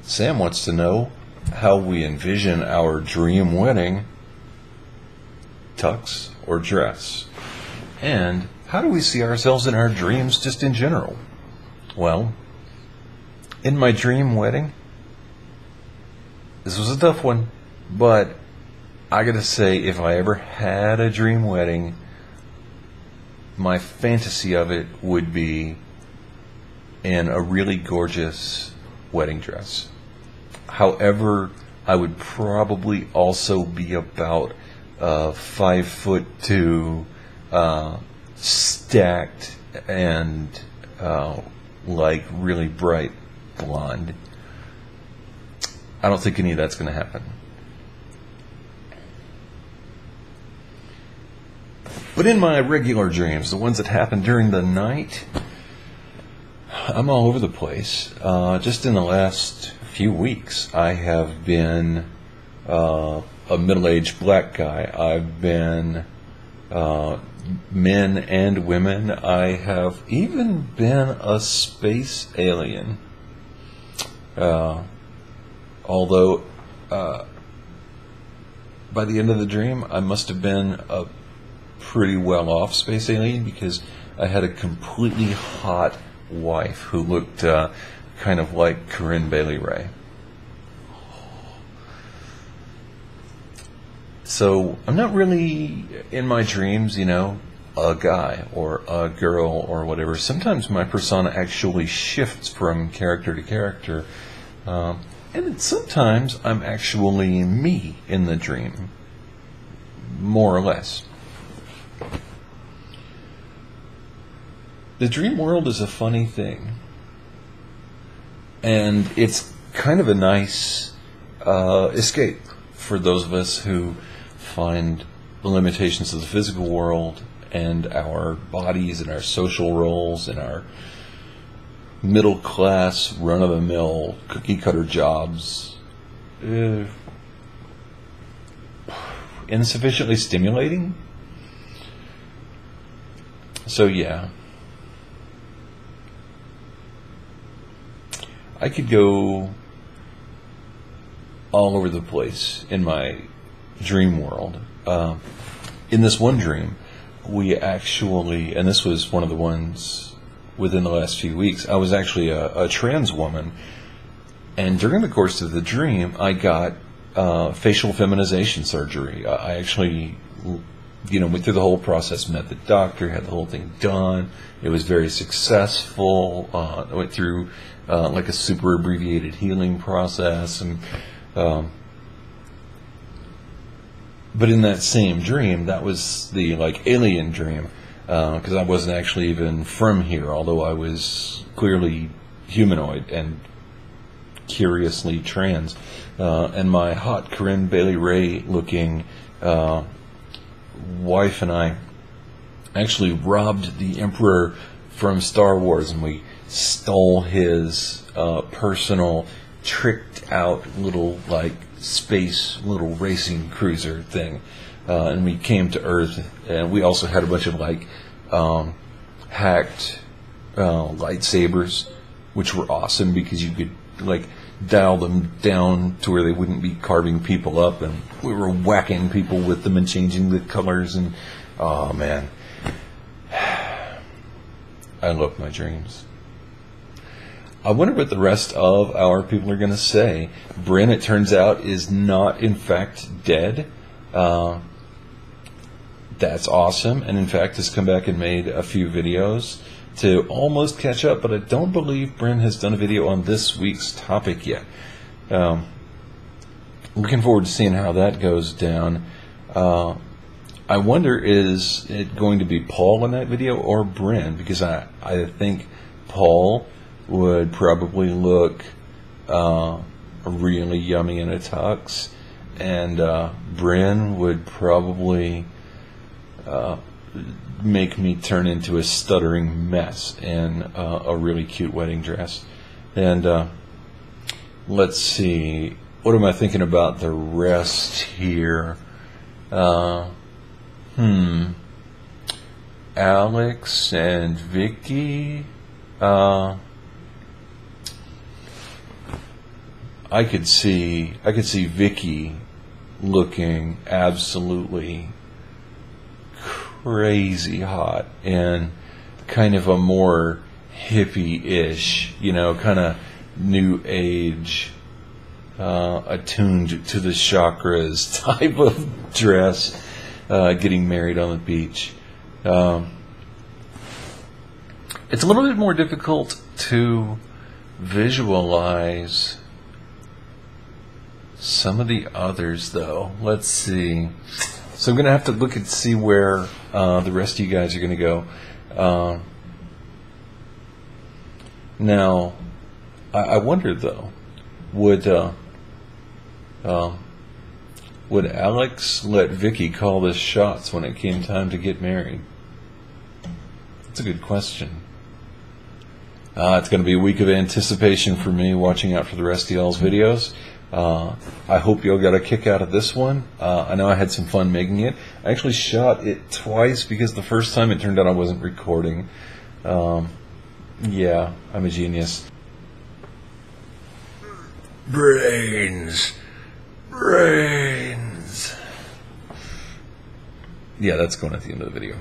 Sam wants to know how we envision our dream wedding, tux or dress, and how do we see ourselves in our dreams just in general. Well, in my dream wedding, this was a tough one, but I gotta say, if I ever had a dream wedding, my fantasy of it would be in a really gorgeous wedding dress. However, I would probably also be about 5'2", stacked, and like really bright blonde. I don't think any of that's going to happen. But in my regular dreams, the ones that happen during the night, I'm all over the place. Just in the last few weeks, I have been a middle-aged black guy. I've been men and women. I have even been a space alien. Although, by the end of the dream, I must have been a pretty well-off space alien, because I had a completely hot wife who looked kind of like Corinne Bailey Rae. So I'm not really, in my dreams, a guy or a girl or whatever. Sometimes my persona actually shifts from character to character. And sometimes I'm actually me in the dream, more or less. The dream world is a funny thing. And it's kind of a nice escape for those of us who find the limitations of the physical world and our bodies and our social roles and our middle-class, run-of-the-mill, cookie-cutter jobs insufficiently stimulating. So yeah, I could go all over the place in my dream world. In this one dream, we actually, and this was one of the ones within the last few weeks, I was actually a trans woman, and during the course of the dream, I got facial feminization surgery. I actually, went through the whole process, met the doctor, had the whole thing done. It was very successful. I went through like a super abbreviated healing process, and but in that same dream, that was the alien dream, because I wasn't actually even from here, although I was clearly humanoid and curiously trans. And my hot Corinne Bailey Rae looking wife and I actually robbed the Emperor from Star Wars, and we stole his personal tricked out little space little racing cruiser thing, and we came to Earth, and we also had a bunch of hacked lightsabers, which were awesome because you could dial them down to where they wouldn't be carving people up, and we were whacking people with them and changing the colors, and oh man, I love my dreams. I wonder what the rest of our people are going to say. Bryn, it turns out, is not in fact dead. That's awesome, and in fact has come back and made a few videos to almost catch up, but I don't believe Bryn has done a video on this week's topic yet. Looking forward to seeing how that goes down. I wonder, is it going to be Paul in that video or Bryn? Because I think Paul would probably look really yummy in a tux, and Bryn would probably make me turn into a stuttering mess in a really cute wedding dress. And let's see, what am I thinking about the rest here? Alex and Vicky. I could see Vicky looking absolutely crazy hot and kind of a more hippie-ish, kind of new age, attuned to the chakras type of dress, getting married on the beach. It's a little bit more difficult to visualize some of the others, though. Let's see. So I'm going to have to look and see where the rest of you guys are going to go. Now, I wonder, though, would Alex let Vicky call the shots when it came time to get married? That's a good question. It's going to be a week of anticipation for me, watching out for the rest of y'all's videos. I hope y'all got a kick out of this one. I know I had some fun making it. I actually shot it twice because the first time it turned out I wasn't recording. Yeah, I'm a genius. Brains. Yeah, that's going at the end of the video.